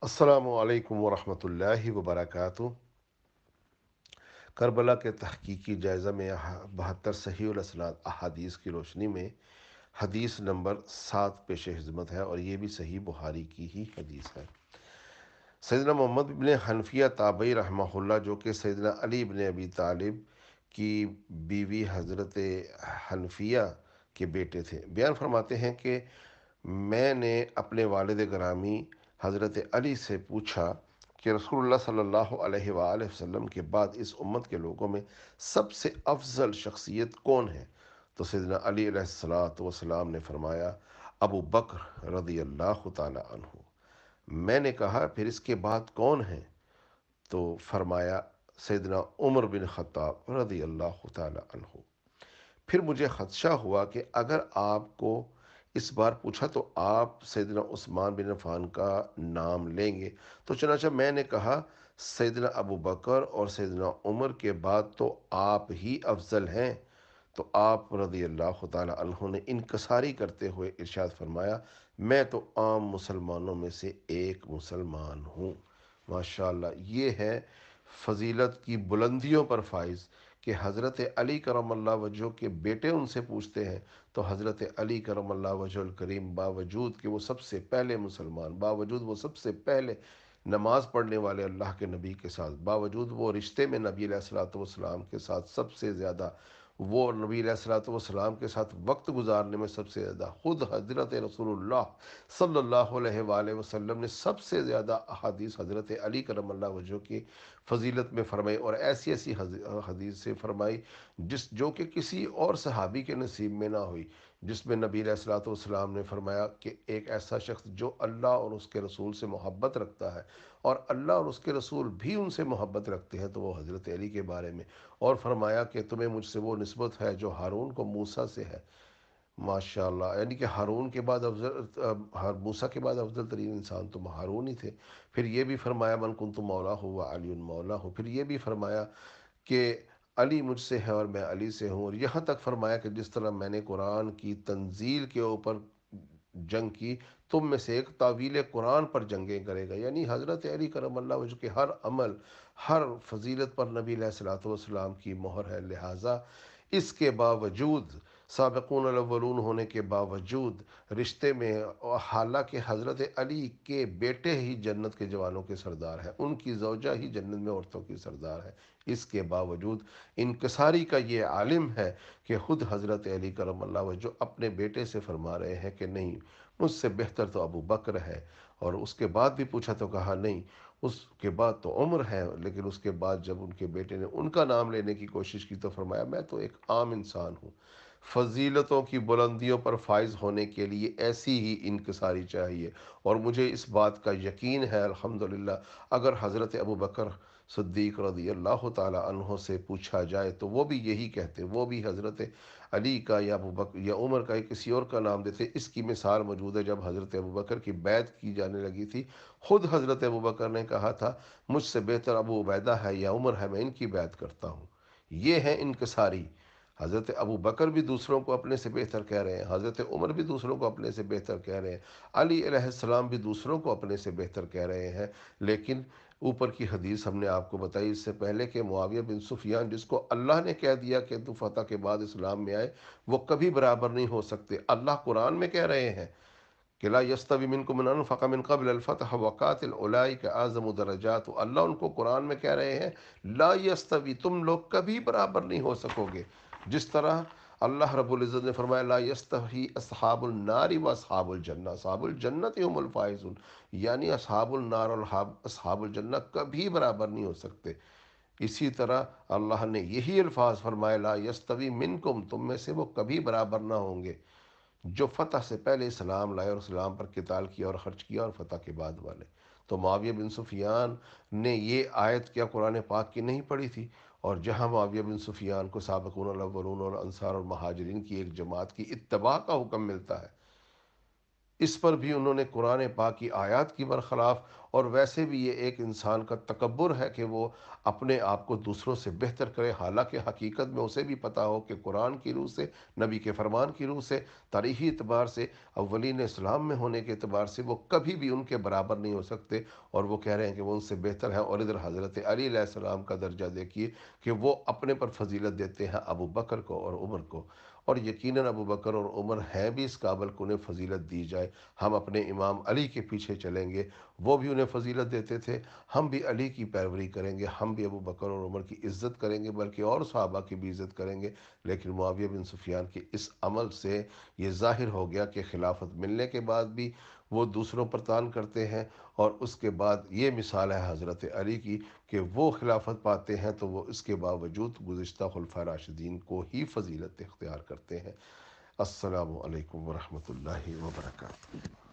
السلام علیکم ورحمۃ اللہ وبرکاتہ۔ کربلا کے تحقیقی جائزہ میں 72 صحیح الاسناد احادیث کی روشنی میں حدیث نمبر 7 پیش خدمت ہے، اور یہ بھی صحیح بخاری کی ہی حدیث ہے۔ سیدنا محمد بن حنفیہ تابعی رحمہ اللہ، جو کہ سیدنا علی بن ابی طالب کی بیوی حضرت حنفیہ کے بیٹے تھے، بیان فرماتے ہیں کہ میں نے اپنے والد گرامی حضرت علی سے پوچھا کہ رسول اللہ صلی اللہ علیہ وآلہ وسلم کے بعد اس امت کے لوگوں میں سب سے افضل شخصیت کون ہے؟ تو سیدنا علی علیہ الصلاۃ والسلام نے فرمایا، ابو بکر رضی اللہ تعالی عنہ۔ میں نے کہا، پھر اس کے بعد کون ہے؟ تو فرمایا، سیدنا عمر بن خطاب رضی اللہ تعالی عنہ۔ پھر مجھے خدشہ ہوا کہ اگر آپ کو اس بار پوچھا تو آپ سیدنا عثمان بن عفان کا نام لیں گے، تو چنانچہ میں نے کہا، سیدنا ابو بکر اور سیدنا عمر کے بعد تو آپ ہی افضل ہیں۔ تو آپ رضی اللہ تعالی عنہ نے انکساری کرتے ہوئے ارشاد فرمایا، میں تو عام مسلمانوں میں سے ایک مسلمان ہوں۔ ماشاءاللہ، یہ ہے فضیلت کی بلندیوں پر فائز کہ حضرت علی کرم اللہ وجہ کے بیٹے ان سے پوچھتے ہیں، تو حضرت علی کرم اللہ وجہ الکریم، باوجود کہ وہ سب سے پہلے مسلمان، باوجود وہ سب سے پہلے نماز پڑھنے والے اللہ کے نبی کے ساتھ، باوجود وہ رشتے میں نبی علیہ الصلوۃ والسلام کے ساتھ سب سے زیادہ، وہ نبی علیہ الصلوۃ والسلام کے ساتھ وقت گزارنے میں سب سے زیادہ، خود حضرت رسول اللہ صلی اللہ علیہ وآلہ وسلم نے سب سے زیادہ احادیث حضرت علی کرم اللہ وجہ کی فضیلت میں فرمائی، اور ایسی ایسی حدیث سے فرمائی جو کہ کسی اور صحابی کے نصیب میں نہ ہوئی، جس میں نبی علیہ الصلوۃ والسلام نے فرمایا کہ ایک ایسا شخص جو اللہ اور اس کے رسول سے محبت رکھتا ہے، اور اللہ اور اس کے رسول بھی ان سے محبت رکھتے ہیں، تو وہ حضرت علی کے بارے میں، اور فرمایا کہ تمہیں مجھ سے وہ نسبت ہے جو ہارون کو موسیٰ سے ہے۔ ماشاءاللہ، یعنی کہ ہارون کے بعد موسیٰ کے بعد افضل ترین انسان تو ہارون ہی تھے۔ پھر یہ بھی فرمایا، من کنت مولا ہو و علی مولا ہو۔ پھر یہ بھی فرمایا کہ علی مجھ سے ہے اور میں علی سے ہوں، اور یہاں تک فرمایا کہ جس طرح میں نے قرآن کی تنزیل کے اوپر جنگ کی، تم میں سے ایک تعویل قرآن پر جنگیں کرے گا۔ یعنی حضرت علی کرم اللہ وجہ کے ہر عمل، ہر فضیلت پر نبی علیہ الصلوۃ والسلام کی مہر ہے، لہٰذا اس کے باوجود، سابقون الاولون ہونے کے باوجود، رشتے میں، حالانکہ حضرت علی کے بیٹے ہی جنت کے جوانوں کے سردار ہیں، ان کی زوجہ ہی جنت میں عورتوں کی سردار ہے، اس کے باوجود انکساری کا یہ عالم ہے کہ خود حضرت علی کرم اللہ وجہ اپنے بیٹے سے فرما رہے ہیں کہ نہیں، مجھ سے بہتر تو ابو بکر ہے۔ اور اس کے بعد بھی پوچھا تو کہا نہیں، اس کے بعد تو عمر ہے، لیکن اس کے بعد جب ان کے بیٹے نے ان کا نام لینے کی کوشش کی تو فرمایا، میں تو ایک عام انسان ہوں۔ فضیلتوں کی بلندیوں پر فائز ہونے کے لیے ایسی ہی انکساری چاہیے، اور مجھے اس بات کا یقین ہے الحمدللہ، اگر حضرت ابو بکر صدیق رضی اللہ تعالی عنہ سے پوچھا جائے تو وہ بھی یہی کہتے، وہ بھی حضرت علی کا یا ابو بکر یا عمر کا یا کسی اور کا نام دیتے۔ اس کی مثال موجود ہے، جب حضرت ابو بکر کی بیعت کی جانے لگی تھی، خود حضرت ابو بکر نے کہا تھا، مجھ سے بہتر ابو عبیدہ ہے یا عمر ہے، میں ان کی بیعت کرتا ہوں۔ یہ ہے انکساری۔ حضرت ابو بکر بھی دوسروں کو اپنے سے بہتر کہہ رہے ہیں، حضرت عمر بھی دوسروں کو اپنے سے بہتر کہہ رہے ہیں، علی علیہ السلام بھی دوسروں کو اپنے سے بہتر کہہ رہے ہیں، لیکن اوپر کی حدیث ہم نے آپ کو بتائی اس سے پہلے کہ معاویہ بن سفیان، جس کو اللہ نے کہہ دیا کہ تو فتح کے بعد اسلام میں آئے، وہ کبھی برابر نہیں ہو سکتے۔ اللہ قرآن میں کہہ رہے ہیں کہ لا یستوی منکم من انفق من قبل الفتح وقاتل اولئک اعظم درجات، اللہ ان کو قرآن میں کہہ رہے ہیں، لا یستوی، تم لوگ کبھی برابر نہیں ہو سکو گے۔ جس طرح اللہ رب العزت نے فرمایا، لا یستوی اصحاب النار و اصحاب الجنہ، اصحاب الجنت هم الفائزون، یعنی اصحاب النار اور اصحاب الجنہ کبھی برابر نہیں ہو سکتے۔ اسی طرح اللہ نے یہی الفاظ فرمائے، لا یستوی منکم، تم میں سے وہ کبھی برابر نہ ہوں گے جو فتح سے پہلے اسلام لائے اور اسلام پر قتال کیا اور خرچ کیا، اور فتح کے بعد والے۔ تو معاویہ بن سفیان نے یہ آیت کیا قرآن پاک کی نہیں پڑھی تھی؟ اور جہاں معاویہ بن سفیان کو سابقون الاولون اور انصار اور مہاجرین کی ایک جماعت کی اتباع کا حکم ملتا ہے، اس پر بھی انہوں نے قرآن پاک کی آیات کی برخلاف، اور ویسے بھی یہ ایک انسان کا تکبر ہے کہ وہ اپنے آپ کو دوسروں سے بہتر کرے، حالانکہ حقیقت میں اسے بھی پتہ ہو کہ قرآن کی روح سے، نبی کے فرمان کی روح سے، تاریخی اعتبار سے، اولین اسلام میں ہونے کے اعتبار سے وہ کبھی بھی ان کے برابر نہیں ہو سکتے، اور وہ کہہ رہے ہیں کہ وہ ان سے بہتر ہیں۔ اور ادھر حضرت علی علیہ السلام کا درجہ دیکھیے کہ وہ اپنے پر فضیلت دیتے ہیں ابو بکر کو اور عمر کو، اور یقیناً ابو بکر اور عمر ہیں بھی اس قابل کہ انہیں فضیلت دی جائے۔ ہم اپنے امام علی کے پیچھے چلیں گے، وہ بھی انہیں فضیلت دیتے تھے، ہم بھی علی کی پیروی کریں گے، ہم بھی ابو بکر اور عمر کی عزت کریں گے، بلکہ اور صحابہ کی بھی عزت کریں گے۔ لیکن معاویہ بن سفیان کے اس عمل سے یہ ظاہر ہو گیا کہ خلافت ملنے کے بعد بھی وہ دوسروں پر تان کرتے ہیں، اور اس کے بعد یہ مثال ہے حضرت علی کی کہ وہ خلافت پاتے ہیں تو وہ اس کے باوجود گزشتہ خلفۂ راشدین کو ہی فضیلت اختیار کرتے ہیں۔ السلام علیکم ورحمۃ اللہ وبرکاتہ۔